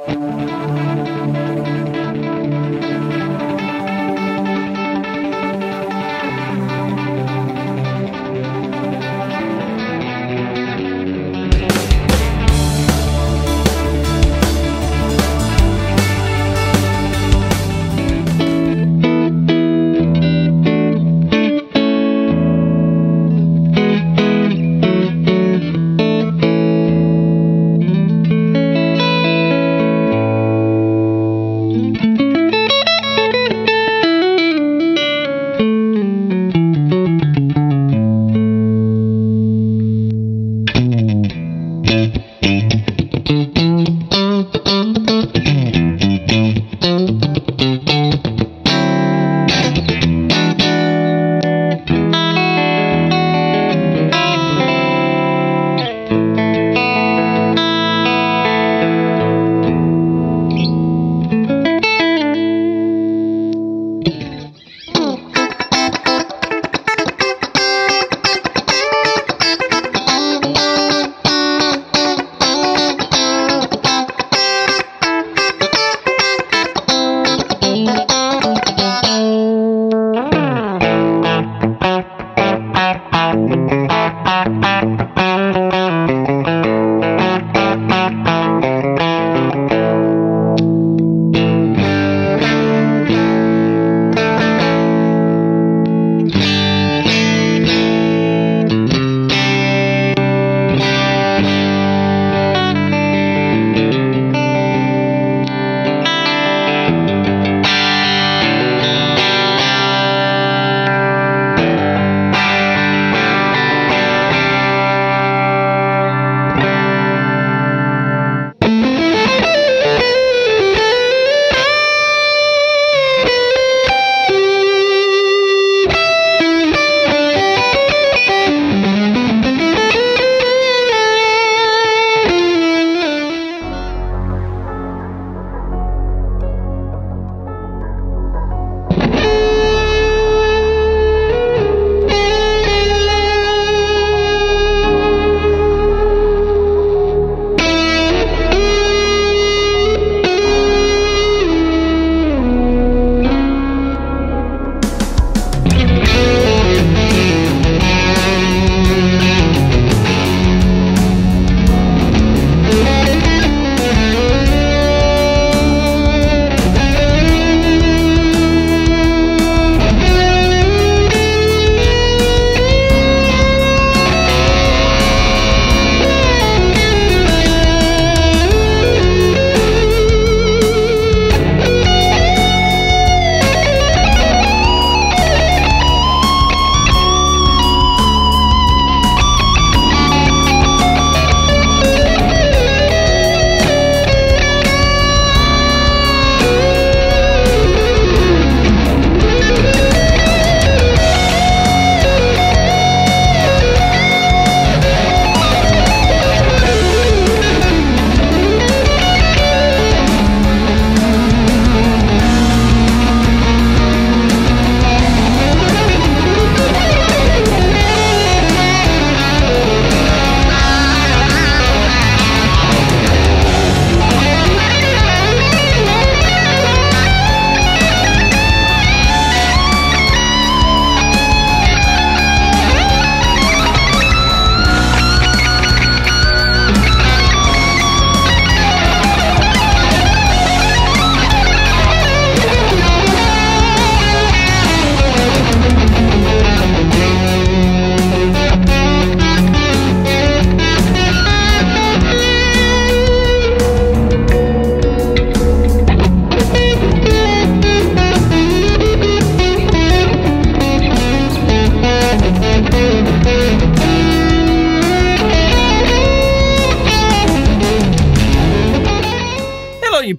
you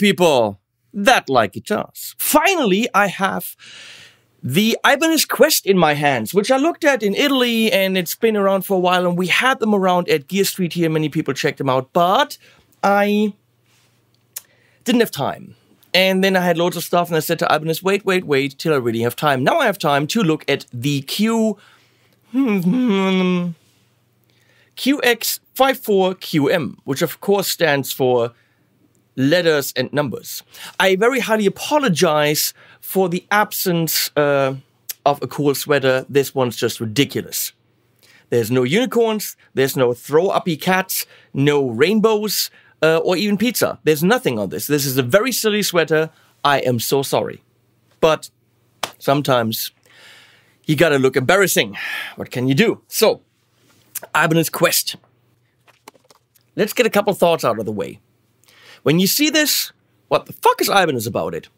people that like guitars. Finally, I have the Ibanez Quest in my hands, which I looked at in Italy, and it's been around for a while, and we had them around at Gear Street here. Many people checked them out, but I didn't have time. And then I had loads of stuff, and I said to Ibanez, wait, till I really have time. Now I have time to look at the QX54QM, which of course stands for letters and numbers. I very highly apologize for the absence of a cool sweater. This one's just ridiculous. There's no unicorns, there's no throw-uppy cats, no rainbows, or even pizza. There's nothing on this. This is a very silly sweater. I am so sorry. But sometimes you gotta look embarrassing. What can you do? So, Ibanez Quest. Let's get a couple thoughts out of the way. When you see this, what the fuck is Ibanez about it?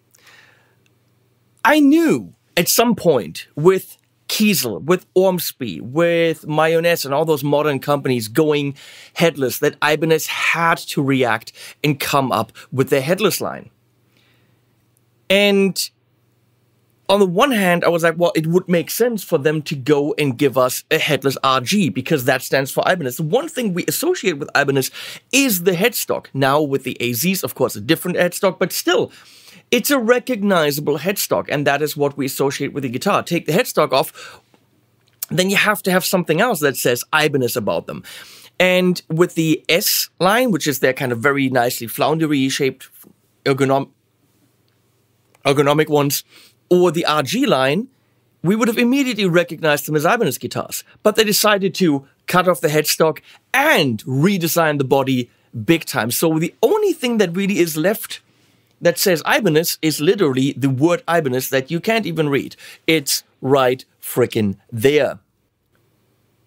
I knew at some point with Kiesel, with Ormsby, with MkIII and all those modern companies going headless that Ibanez had to react and come up with their headless line. And on the one hand, I was like, well, it would make sense for them to go and give us a headless RG because that stands for Ibanez. The one thing we associate with Ibanez is the headstock. Now with the AZs, of course, a different headstock, but still, it's a recognizable headstock, and that is what we associate with the guitar. Take the headstock off, then you have to have something else that says Ibanez about them. And with the S line, which is their kind of very nicely floundery-shaped ergonomic ones, or the RG line, we would have immediately recognized them as Ibanez guitars. But they decided to cut off the headstock and redesign the body big time. So the only thing that really is left that says Ibanez is literally the word Ibanez that you can't even read. It's right frickin' there.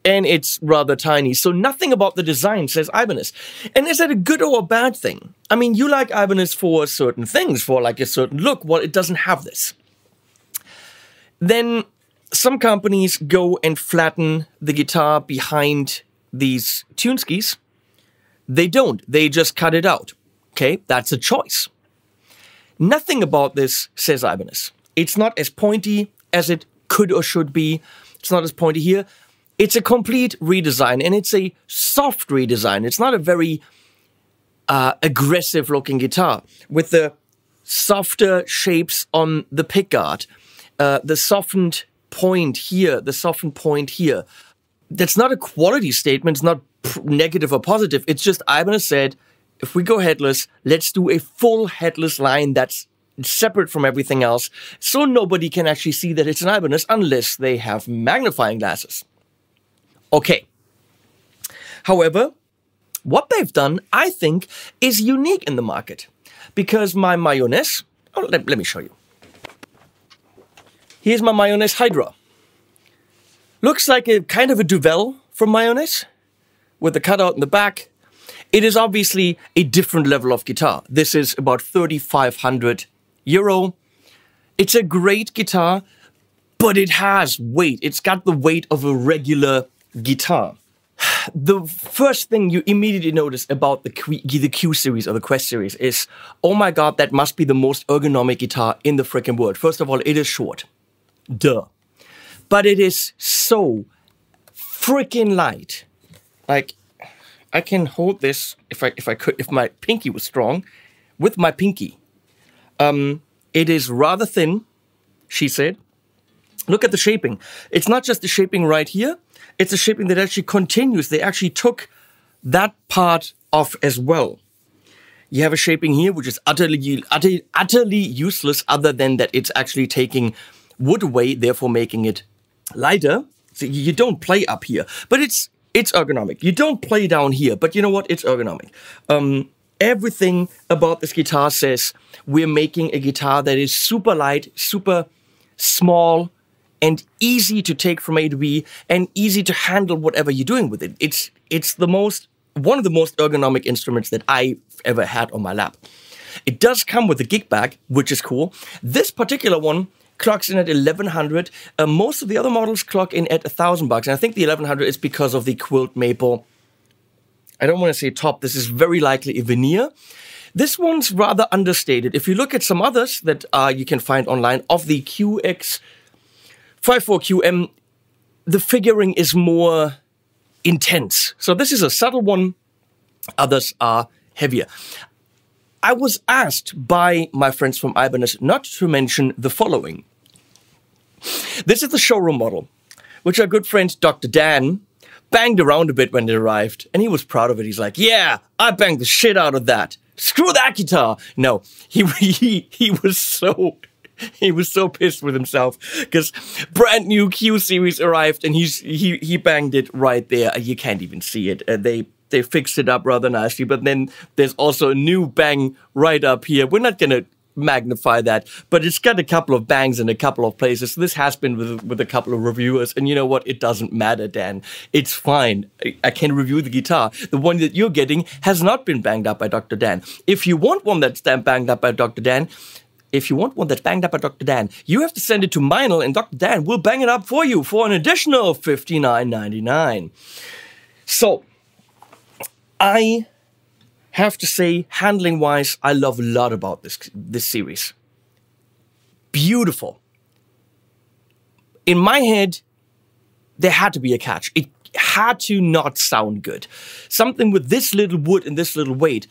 And it's rather tiny, so nothing about the design says Ibanez. And is that a good or a bad thing? I mean, you like Ibanez for certain things, for like a certain look. Well, it doesn't have this. Then some companies go and flatten the guitar behind these tune skis. They don't. They just cut it out. Okay, that's a choice. Nothing about this says Ibanez. It's not as pointy as it could or should be. It's not as pointy here. It's a complete redesign, and it's a soft redesign. It's not a very aggressive-looking guitar. With the softer shapes on the pickguard, the softened point here, the softened point here. That's not a quality statement. It's not negative or positive. It's just Ibanez said, if we go headless, let's do a full headless line that's separate from everything else, so nobody can actually see that it's an Ibanez unless they have magnifying glasses. Okay. However, what they've done, I think, is unique in the market. Because my MkIII, let me show you. Here's my MkIII Hydra. Looks like a kind of a Duvel from MkIII, with the cutout in the back. It is obviously a different level of guitar. This is about 3,500 euro. It's a great guitar, but it has weight. It's got the weight of a regular guitar. The first thing you immediately notice about the Q series or the Quest series is, oh my god, that must be the most ergonomic guitar in the freaking world. First of all, it is short. Duh. But it is so freaking light. Like, I can hold this if my pinky was strong, with my pinky. It is rather thin, she said. Look at the shaping. It's not just the shaping right here. It's a shaping that actually continues. They actually took that part off as well. You have a shaping here, which is utterly useless, other than that it's actually taking wood away, therefore making it lighter. So you don't play up here, but it's ergonomic. You don't play down here, but you know what? It's ergonomic. Everything about this guitar says we're making a guitar that is super light, super small, and easy to take from A to B, and easy to handle whatever you're doing with it. It's one of the most ergonomic instruments that I've ever had on my lap. It does come with a gig bag, which is cool. This particular one clocks in at 1,100. Most of the other models clock in at $1,000, and I think the 1,100 is because of the quilt maple. I don't want to say top. This is very likely a veneer. This one's rather understated. If you look at some others that you can find online of the QX54QM, the figuring is more intense. So this is a subtle one. Others are heavier. I was asked by my friends from Ibanez not to mention the following. This is the showroom model, which our good friend Dr. Dan banged around a bit when it arrived, and he was proud of it. He's like, yeah, I banged the shit out of that. Screw that guitar. No, he was so pissed with himself because brand new Q series arrived and he banged it right there. You can't even see it. They fixed it up rather nicely, but then there's also a new bang right up here. We're not gonna magnify that, but it's got a couple of bangs in a couple of places. This has been with a couple of reviewers, and you know what? It doesn't matter, Dan. It's fine. I can review the guitar. The one that you're getting has not been banged up by Dr. Dan. If you want one that's banged up by Dr. Dan, you have to send it to MkIII, and Dr. Dan will bang it up for you for an additional $59.99. So, I have to say, handling-wise, I love a lot about this series. Beautiful. In my head, there had to be a catch. It had to not sound good. Something with this little wood and this little weight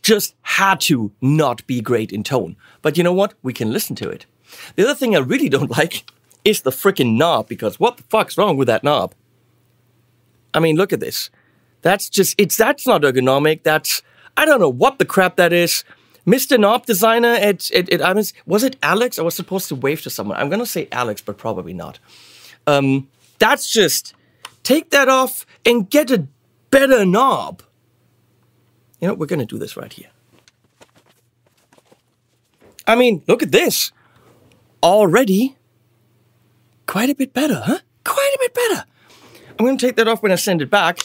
just had to not be great in tone. But you know what? We can listen to it. The other thing I really don't like is the freaking knob, because what the fuck's wrong with that knob? I mean, look at this. That's not ergonomic. I don't know what the crap that is. Mr. Knob Designer at Ibanez, was it Alex? I was supposed to wave to someone. I'm going to say Alex, but probably not. That's just, take that off and get a better knob. You know, we're going to do this right here. I mean, look at this. Already quite a bit better, huh? Quite a bit better. I'm going to take that off when I send it back.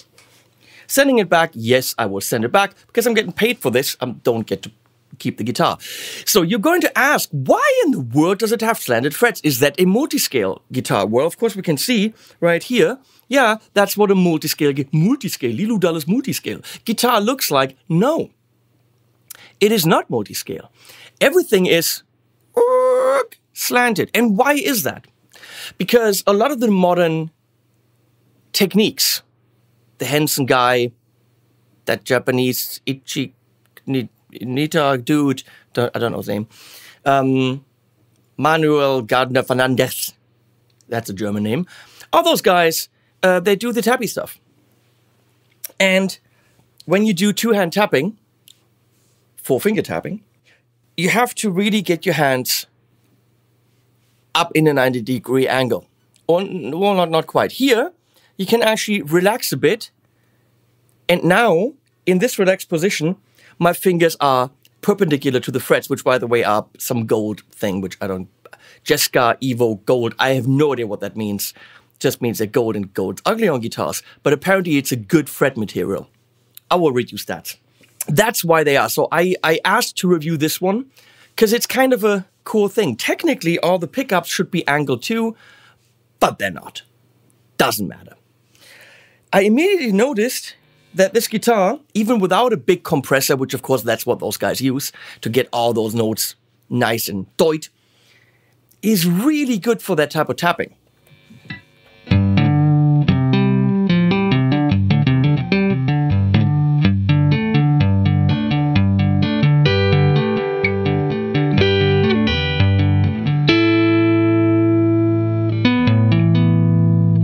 Sending it back, yes, I will send it back because I'm getting paid for this. I don't get to keep the guitar. So you're going to ask, why in the world does it have slanted frets? Is that a multi-scale guitar? Well, of course, we can see right here. Yeah, that's what a multi-scale Lilu Dallas multi-scale guitar looks like. No, it is not multi-scale. Everything is slanted. And why is that? Because a lot of the modern techniques, the Henson guy, that Japanese Nita dude, I don't know his name, Manuel Gardner Fernandez, that's a German name. All those guys, they do the tappy stuff. And when you do two-hand tapping, four-finger tapping, you have to really get your hands up in a 90-degree angle. Or, well, not quite. Here, you can actually relax a bit. And now, in this relaxed position, my fingers are perpendicular to the frets, which, by the way, are some gold thing, which I don't... Jessica Evo Gold, I have no idea what that means. Just means they're gold, and gold's ugly on guitars. But apparently, it's a good fret material. I will read you stats. That's why they are. So I asked to review this one, because it's kind of a cool thing. Technically, all the pickups should be angled too, but they're not. Doesn't matter. I immediately noticed that this guitar, even without a big compressor, which of course that's what those guys use to get all those notes nice and tight, is really good for that type of tapping.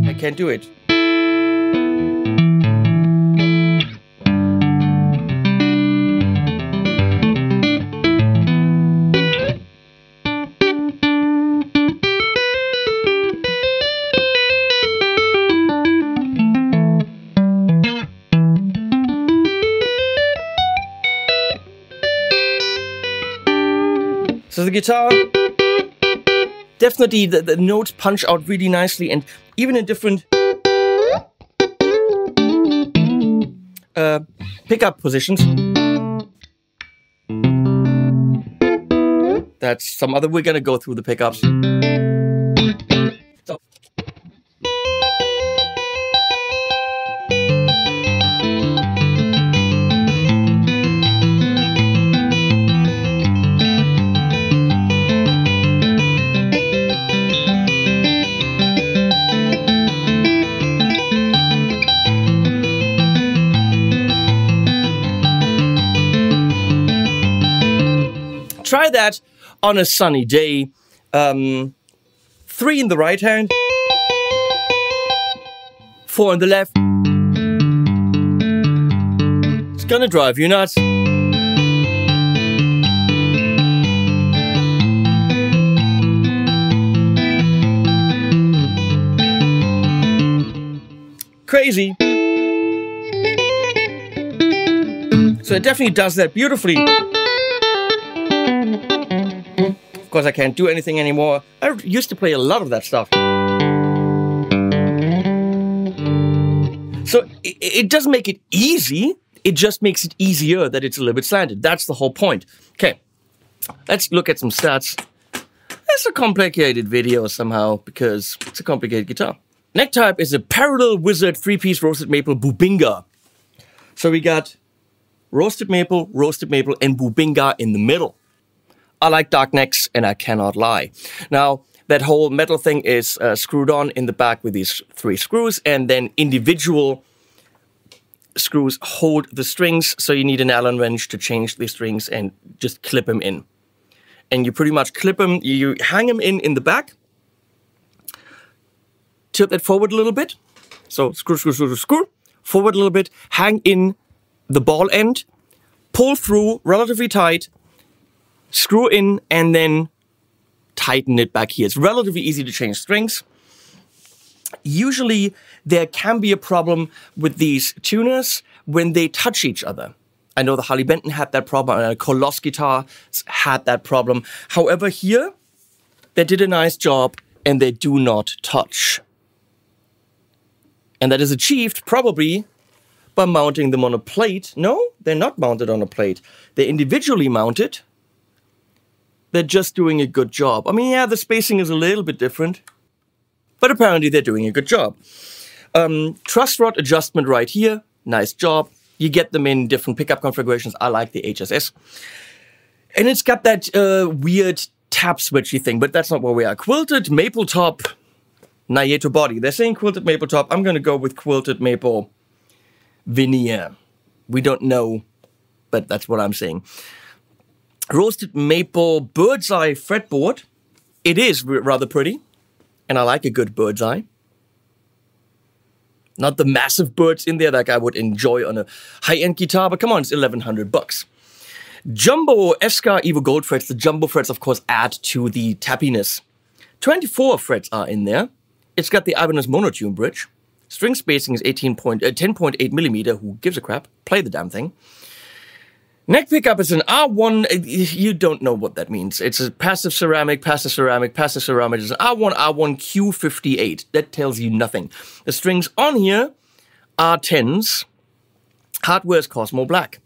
I can't do it. So the guitar, definitely the notes punch out really nicely, and even in different pickup positions. That's some other, we're gonna go through the pickups. So. Try that on a sunny day. 3 in the right hand, 4 in the left. It's gonna drive you nuts. crazy. So it definitely does that beautifully. Of course, I can't do anything anymore. I used to play a lot of that stuff. So it doesn't make it easy. It just makes it easier that it's a little bit slanted. That's the whole point. Okay, let's look at some stats. It's a complicated video somehow because it's a complicated guitar. Neck type is a Parallel Wizard 3-piece roasted maple Bubinga. So we got roasted maple, and Bubinga in the middle. I like dark necks, and I cannot lie. Now, that whole metal thing is screwed on in the back with these 3 screws, and then individual screws hold the strings, so you need an Allen wrench to change the strings and just clip them in. And you pretty much clip them, you hang them in the back, tilt that forward a little bit, so screw, forward a little bit, hang in the ball end, pull through relatively tight, screw in, and then tighten it back here. It's relatively easy to change strings. Usually there can be a problem with these tuners when they touch each other. I know the Harley Benton had that problem, and Colos guitar had that problem. However, here they did a nice job and they do not touch. And that is achieved probably by mounting them on a plate. No, they're not mounted on a plate. They're individually mounted. They're just doing a good job. I mean, yeah, the spacing is a little bit different, but apparently they're doing a good job. Truss rod adjustment right here. Nice job. You get them in different pickup configurations. I like the HSS. And it's got that weird tap switchy thing, but that's not where we are. Quilted maple top, Naieto body. They're saying quilted maple top. I'm going to go with quilted maple veneer. We don't know, but that's what I'm saying. Roasted maple bird's eye fretboard. It is rather pretty, and I like a good bird's eye. Not the massive birds in there like I would enjoy on a high-end guitar, but come on, it's 1,100 bucks. Jumbo Escar Evo Gold frets. The jumbo frets, of course, add to the tappiness. 24 frets are in there. It's got the Ibanez monotune bridge. String spacing is 10.8 millimeter. Who gives a crap? Play the damn thing. Neck pickup is an R1. You don't know what that means. It's a passive ceramic, passive ceramic, passive ceramic. It's an R1, R1 Q58. That tells you nothing. The strings on here are 10s. Hardware is Cosmo Black.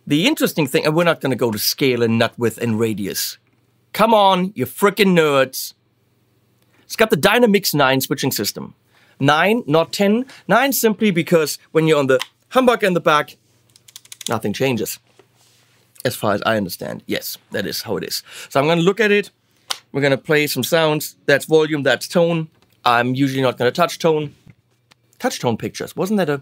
The interesting thing, and we're not going to go to scale and nut width and radius. Come on, you frickin' nerds. It's got the Dynamix 9 switching system. 9, not 10. 9 simply because when you're on the humbucker in the back, nothing changes. As far as I understand, yes, that is how it is. So I'm going to look at it. We're going to play some sounds. That's volume, that's tone. I'm usually not going to touch tone. Touch tone pictures. Wasn't that a...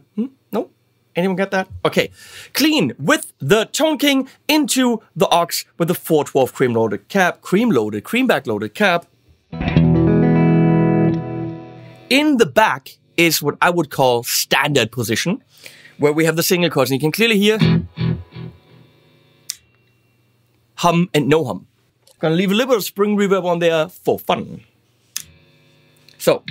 No? Anyone get that? Okay. Clean with the Tone King into the aux with the 412 cream-loaded cap. Cream-back-loaded cap. In the back is what I would call standard position, where we have the single chords. And you can clearly hear... hum and no hum. Gonna leave a little bit of spring reverb on there for fun. So.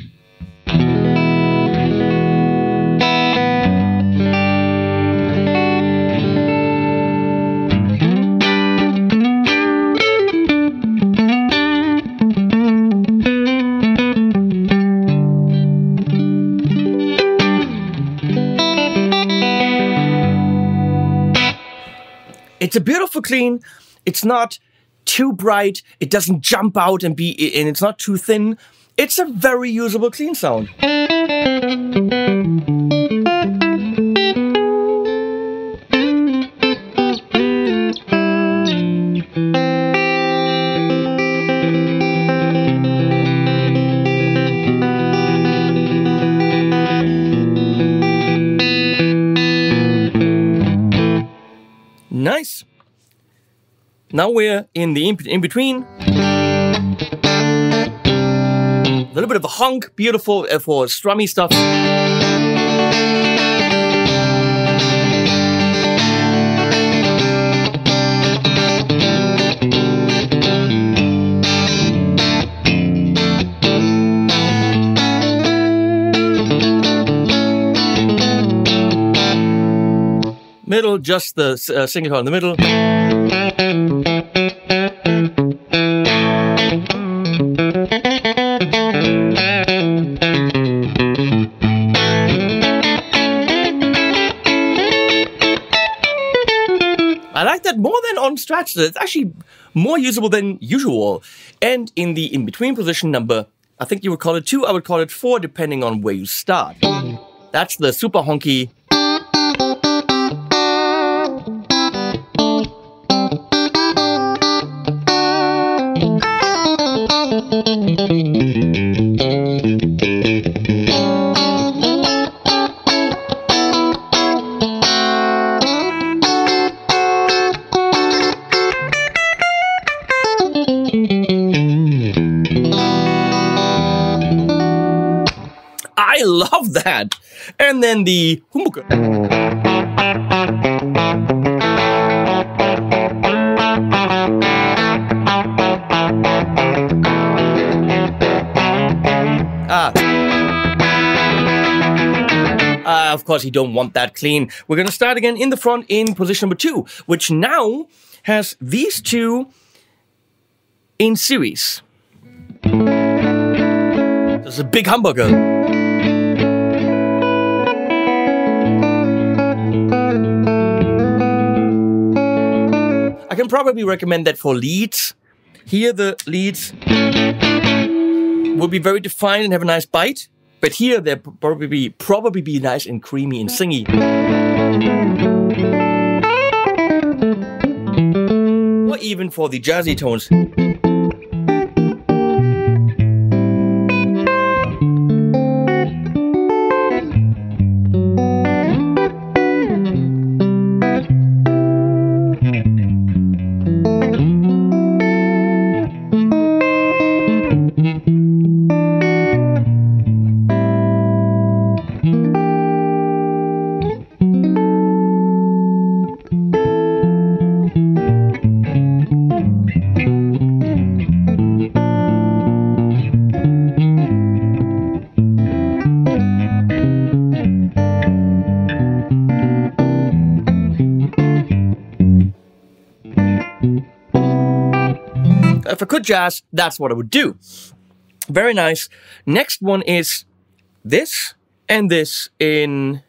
It's a beautiful clean. It's not too bright, it doesn't jump out and it's not too thin. It's a very usable clean sound. Nice. Now we're in the in-between. A little bit of a honk, beautiful for strummy stuff. middle, just the single coil in the middle. I like that more than on Strats. It's actually more usable than usual. And in the in-between position number, I think you would call it 2, I would call it 4, depending on where you start. That's the super honky. I love that. And then the humbucker. Of course, you don't want that clean. We're going to start again in the front in position number 2, which now has these two in series. There's a big hamburger. I can probably recommend that for leads. Here the leads will be very defined and have a nice bite. But here they'll probably be nice and creamy and singy. Or even for the jazzy tones. If I could jazz, that's what I would do. Very nice. Next one is this and this in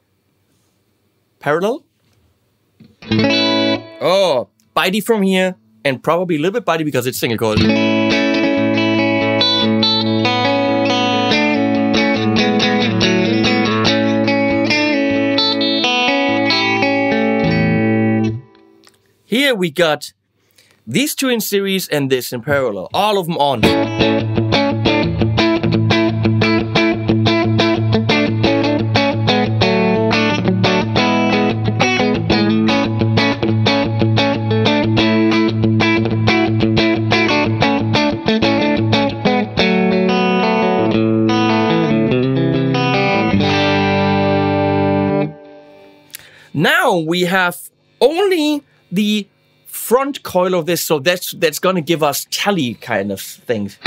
parallel. Oh, bitey from here, and probably a little bit bitey because it's single coil. Here we got these two in series and this in parallel. All of them on. Now we have only the front coil of this, so that's gonna give us telly kind of things.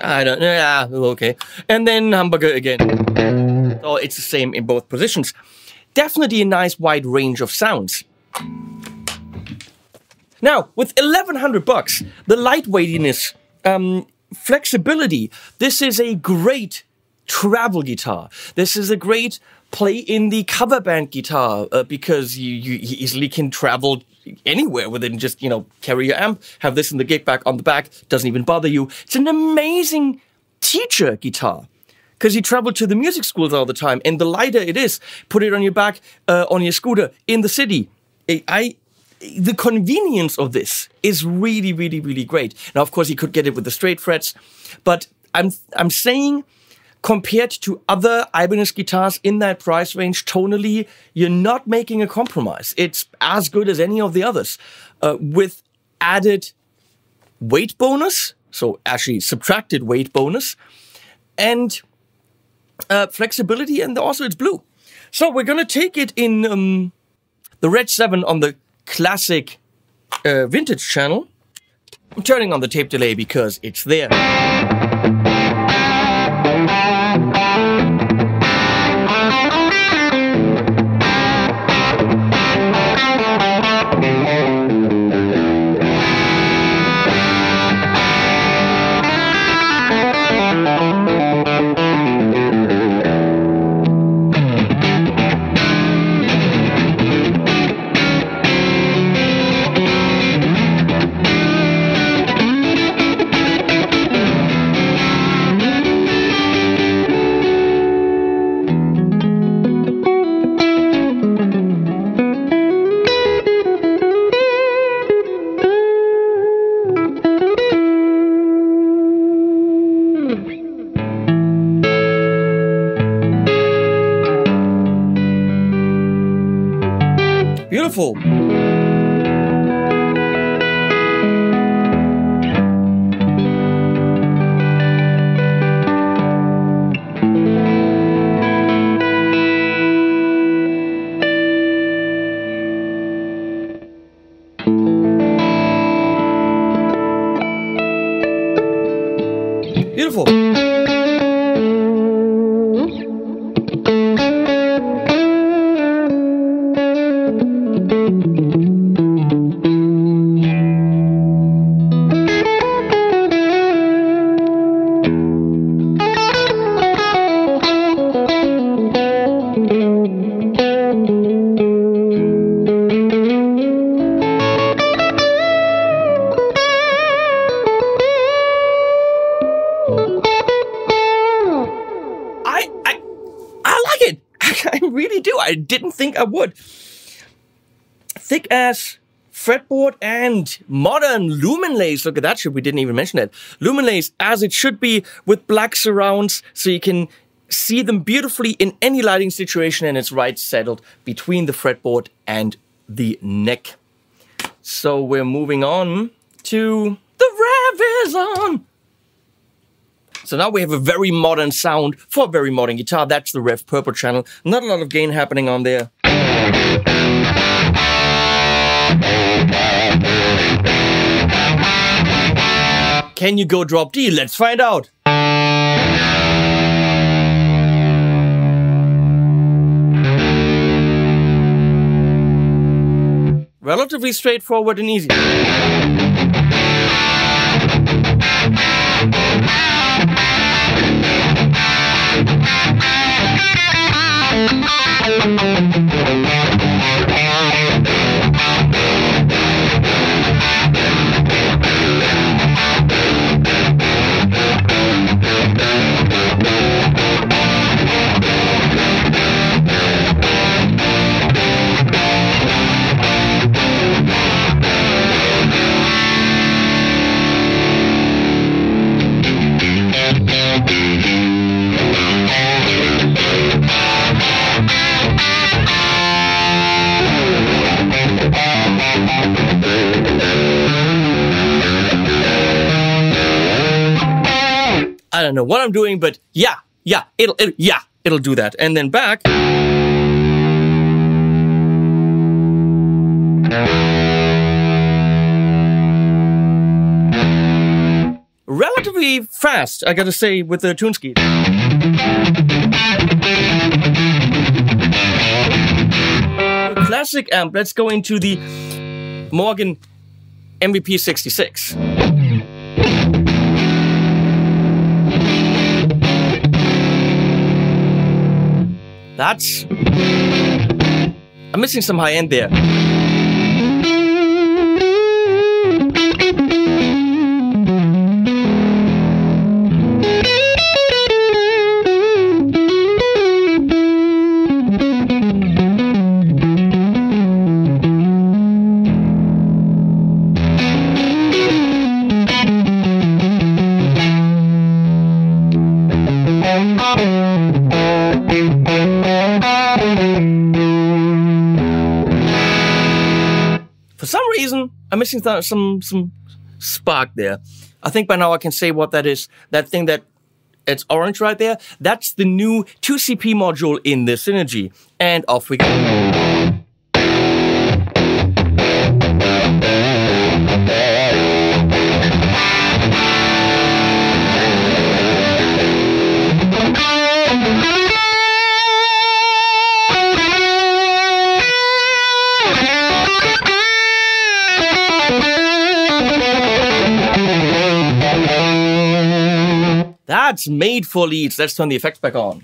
I don't know, yeah, okay. And then hamburger again. So it's the same in both positions. Definitely a nice wide range of sounds. Now, with 1,100 bucks, the lightweightiness, flexibility, this is a great travel guitar. This is a great play in the cover band guitar because you easily can travel anywhere with it and just, you know, carry your amp, have this in the gig bag on the back, doesn't even bother you. It's an amazing teacher guitar because you travel to the music schools all the time, and the lighter it is, put it on your back, on your scooter, in the city. The convenience of this is really, really, really great. Now, of course, you could get it with the straight frets, but I'm saying compared to other Ibanez guitars in that price range, tonally, you're not making a compromise. It's as good as any of the others, with added weight bonus, so actually subtracted weight bonus, and flexibility, and also it's blue. So we're gonna take it in the RedSeven on the classic vintage channel. I'm turning on the tape delay because it's there. Beautiful. Beautiful. I didn't think I would. Thick ass fretboard and modern lumen lace. Look at that shit. We didn't even mention that. Lumen lace as it should be, with black surrounds so you can see them beautifully in any lighting situation, and it's right settled between the fretboard and the neck. So we're moving on to the Revv is on. So now we have a very modern sound for a very modern guitar. That's the Revv Purple channel. Not a lot of gain happening on there. Can you go drop D? Let's find out. Relatively straightforward and easy. I don't know what I'm doing, but it'll do that. And then back. Relatively fast, I gotta say, with the tune ski. Classic amp. Let's go into the Morgan MVP66. That's... I'm missing some high end there. For some reason, I'm missing some spark there. I think by now I can say what that is. That thing that it's orange right there, that's the new 2CP module in the Synergy. And off we go. That's made for leads. Let's turn the effects back on.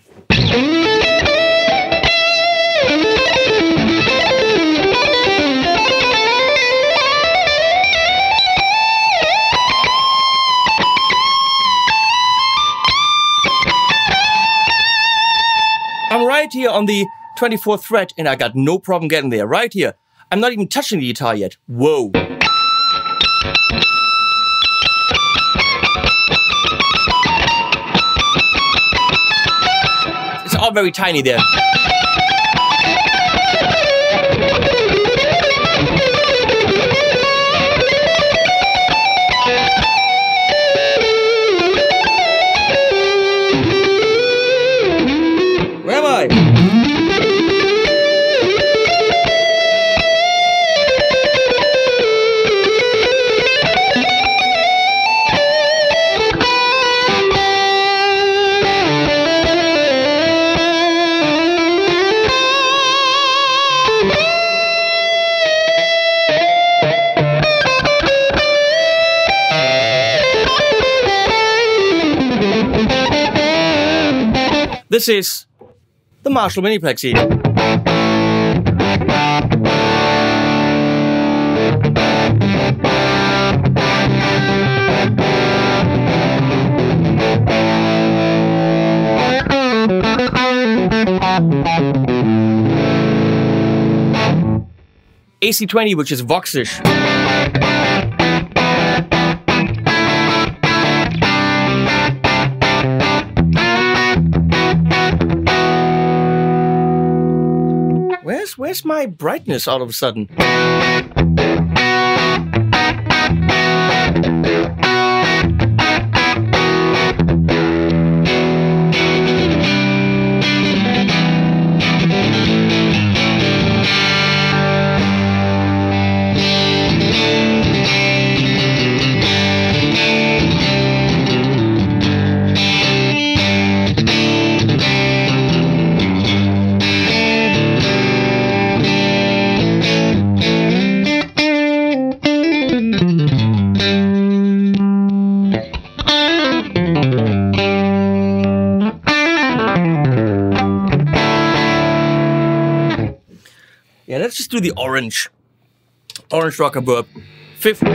I'm right here on the 24th fret, and I got no problem getting there. Right here. I'm not even touching the guitar yet. Whoa. It's all very tiny there. Where am I? This is the Marshall Mini Plexi. AC20, which is Voxish. Where's my brightness all of a sudden? Yeah, let's just do the Orange Rockerverb. 50.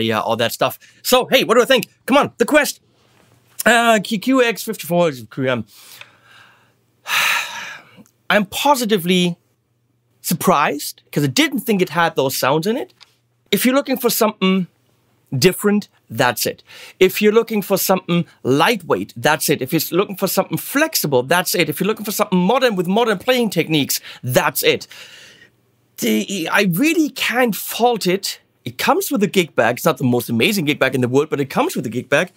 Yeah, all that stuff. So, hey, what do I think? Come on, the Quest. QX54QM. I'm positively surprised, because I didn't think it had those sounds in it. If you're looking for something different, that's it. If you're looking for something lightweight, that's it. If you're looking for something flexible, that's it. If you're looking for something modern with modern playing techniques, that's it. I really can't fault it. It comes with a gig bag. It's not the most amazing gig bag in the world, but it comes with a gig bag.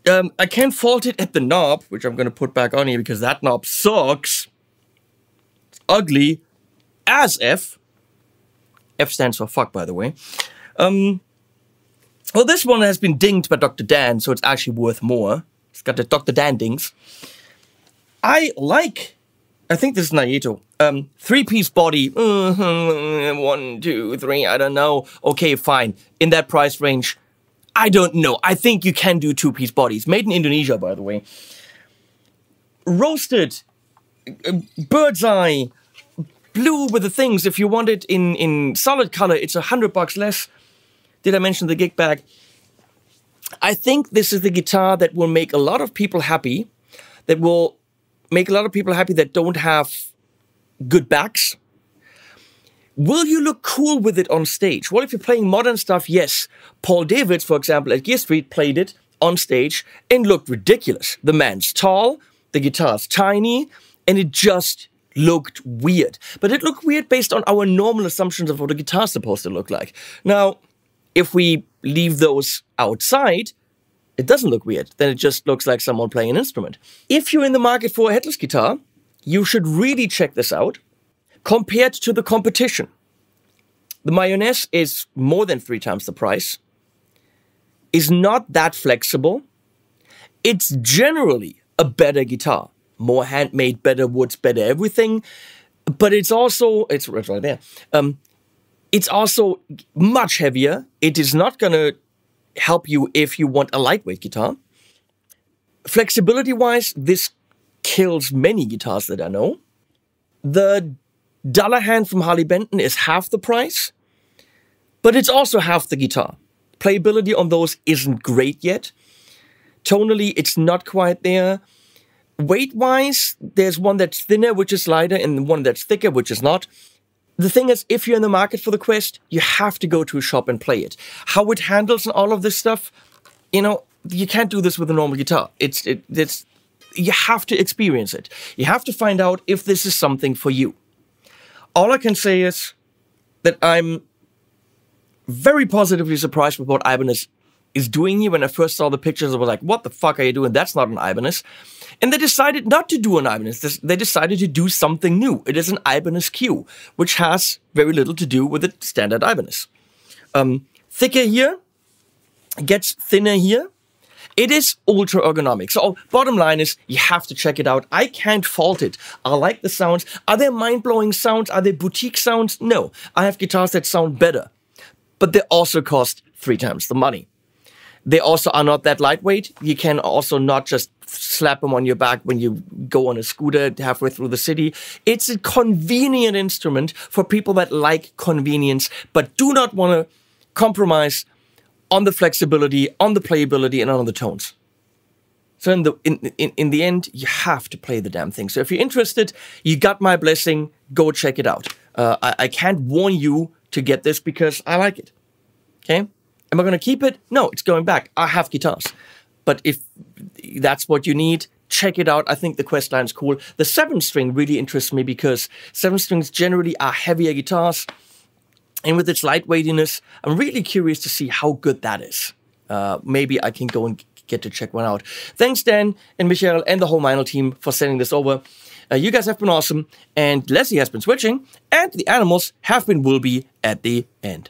I can't fault it at the knob, which I'm going to put back on here because that knob sucks. It's ugly as F. F stands for fuck, by the way. Well, this one has been dinged by Dr. Dan, so it's actually worth more. It's got the Dr. Dan dings. I think this is Naito. 3-piece body. 1, 2, 3, I don't know. Okay, fine. In that price range, I don't know. I think you can do 2-piece bodies. Made in Indonesia, by the way. Roasted. Bird's eye. blue with the things. If you want it in solid color, it's $100 less. Did I mention the gig bag? I think this is the guitar that will make a lot of people happy, that will make a lot of people happy that don't have good backs. Will you look cool with it on stage? Well, if you're playing modern stuff, yes. Paul Davids, for example, at Gear Street played it on stage and looked ridiculous. The man's tall, the guitar's tiny, and it just looked weird. But it looked weird based on our normal assumptions of what a guitar's supposed to look like. Now, if we leave those outside, it doesn't look weird. Then it just looks like someone playing an instrument. If you're in the market for a headless guitar, you should really check this out. Compared to the competition, the MkIII is more than 3 times the price, is not that flexible. It's generally a better guitar. More handmade, better woods, better everything. But it's also, it's right there. It's also much heavier. It is not going to help you if you want a lightweight guitar. Flexibility-wise, this kills many guitars that I know. The Dullahan from Harley Benton is half the price, but it's also half the guitar. Playability on those isn't great yet. Tonally, it's not quite there. Weight-wise, there's one that's thinner, which is lighter, and one that's thicker, which is not. The thing is, if you're in the market for the Quest, you have to go to a shop and play it. How it handles and all of this stuff, you know, you can't do this with a normal guitar. You have to experience it. You have to find out if this is something for you. All I can say is that I'm very positively surprised with what Ibanez is doing here. When I first saw the pictures, I was like, what the fuck are you doing? That's not an Ibanez. And they decided not to do an Ibanez. They decided to do something new. It is an Ibanez Q, which has very little to do with the standard Ibanez. Thicker here, gets thinner here. It is ultra ergonomic. So bottom line is, you have to check it out. I can't fault it. I like the sounds. Are there mind-blowing sounds? Are there boutique sounds? No. I have guitars that sound better. But they also cost 3 times the money. They also are not that lightweight. You can also not just slap them on your back when you go on a scooter halfway through the city. It's a convenient instrument for people that like convenience, but do not want to compromise on the flexibility, on the playability, and on the tones. So in the end, you have to play the damn thing. So if you're interested, you got my blessing. Go check it out. I can't warn you to get this because I like it. Okay? Am I going to keep it? No, it's going back. I have guitars. But if that's what you need, check it out. I think the Quest line's cool. The 7-string really interests me because 7-strings generally are heavier guitars. And with its lightweightiness, I'm really curious to see how good that is. Maybe I can go and get to check one out. Thanks, Dan and MkIII and the whole MkIII team for sending this over. You guys have been awesome. And Leslie has been switching. And the animals have been will be at the end.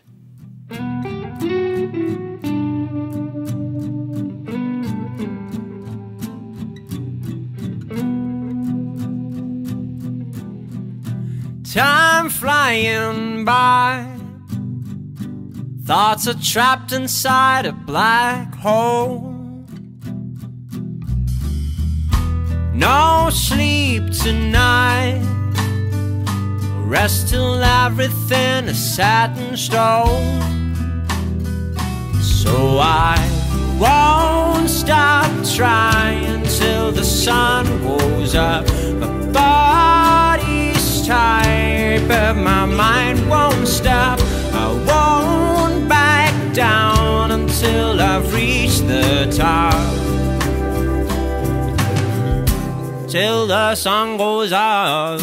Time flying by, thoughts are trapped inside a black hole. No sleep tonight, rest till everything is set in stone. So I won't stop trying till the sun goes up. My body's tired, but my mind won't stop. I won't back down until I've reached the top. Till the sun goes up.